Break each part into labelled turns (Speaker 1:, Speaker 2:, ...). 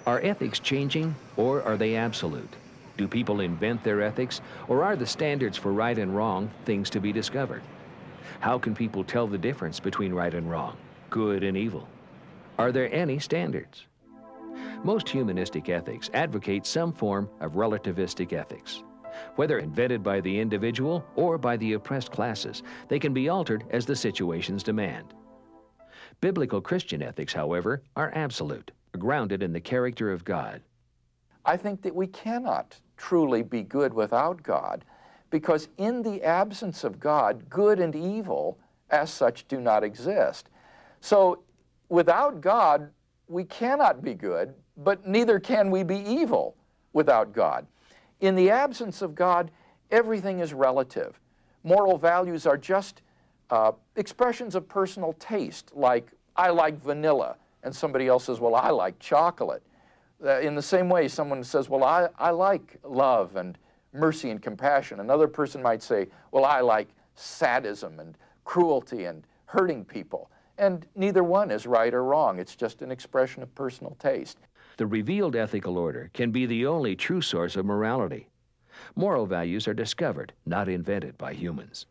Speaker 1: Are ethics changing, or are they absolute? Do people invent their ethics, or are the standards for right and wrong things to be discovered? How can people tell the difference between right and wrong, good and evil? Are there any standards? Most humanistic ethics advocate some form of relativistic ethics. Whether invented by the individual or by the oppressed classes, they can be altered as the situations demand. Biblical Christian ethics, however, are absolute, grounded in the character of God.
Speaker 2: I think that we cannot truly be good without God, because in the absence of God, good and evil as such do not exist. So without God, we cannot be good, but neither can we be evil without God. In the absence of God, everything is relative. Moral values are just expressions of personal taste, like I like vanilla, and somebody else says, well, I like chocolate. In the same way, someone says, well, I like love and mercy and compassion. Another person might say, well, I like sadism and cruelty and hurting people. And neither one is right or wrong. It's just an expression of personal taste.
Speaker 1: The revealed ethical order can be the only true source of morality. Moral values are discovered, not invented by humans.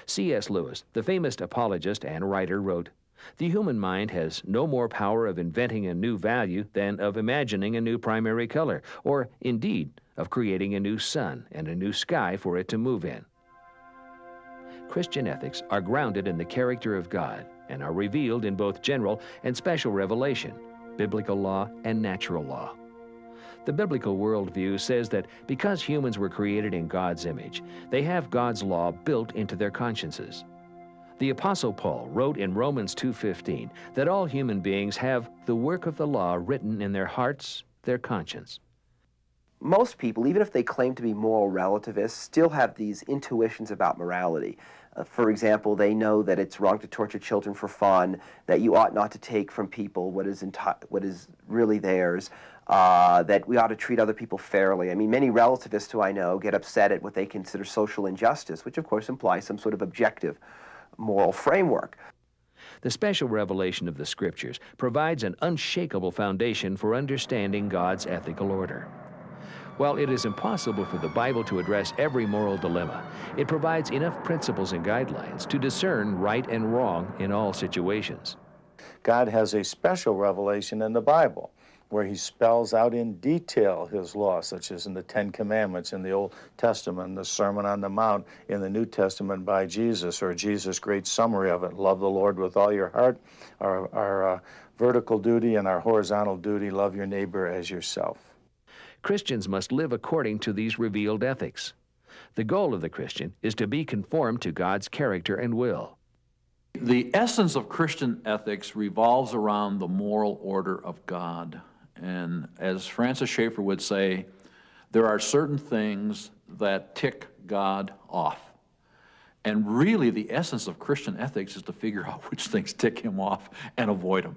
Speaker 1: C.S. Lewis, the famous apologist and writer, wrote, "The human mind has no more power of inventing a new value than of imagining a new primary color, or, indeed, of creating a new sun and a new sky for it to move in." Christian ethics are grounded in the character of God and are revealed in both general and special revelation, biblical law and natural law. The biblical worldview says that because humans were created in God's image, they have God's law built into their consciences. The Apostle Paul wrote in Romans 2:15 that all human beings have the work of the law written in their hearts, their conscience.
Speaker 3: Most people, even if they claim to be moral relativists, still have these intuitions about morality. For example, they know that it's wrong to torture children for fun, that you ought not to take from people what is really theirs, that we ought to treat other people fairly. I mean, many relativists who I know get upset at what they consider social injustice, which of course implies some sort of objective moral framework.
Speaker 1: The special revelation of the Scriptures provides an unshakable foundation for understanding God's ethical order. While it is impossible for the Bible to address every moral dilemma, it provides enough principles and guidelines to discern right and wrong in all situations.
Speaker 4: God has a special revelation in the Bible where he spells out in detail his law, such as in the Ten Commandments in the Old Testament, the Sermon on the Mount in the New Testament by Jesus, or Jesus' great summary of it: love the Lord with all your heart, our vertical duty, and our horizontal duty, love your neighbor as yourself.
Speaker 1: Christians must live according to these revealed ethics. The goal of the Christian is to be conformed to God's character and will.
Speaker 5: The essence of Christian ethics revolves around the moral order of God. And as Francis Schaeffer would say, there are certain things that tick God off. And really, the essence of Christian ethics is to figure out which things tick him off and avoid them.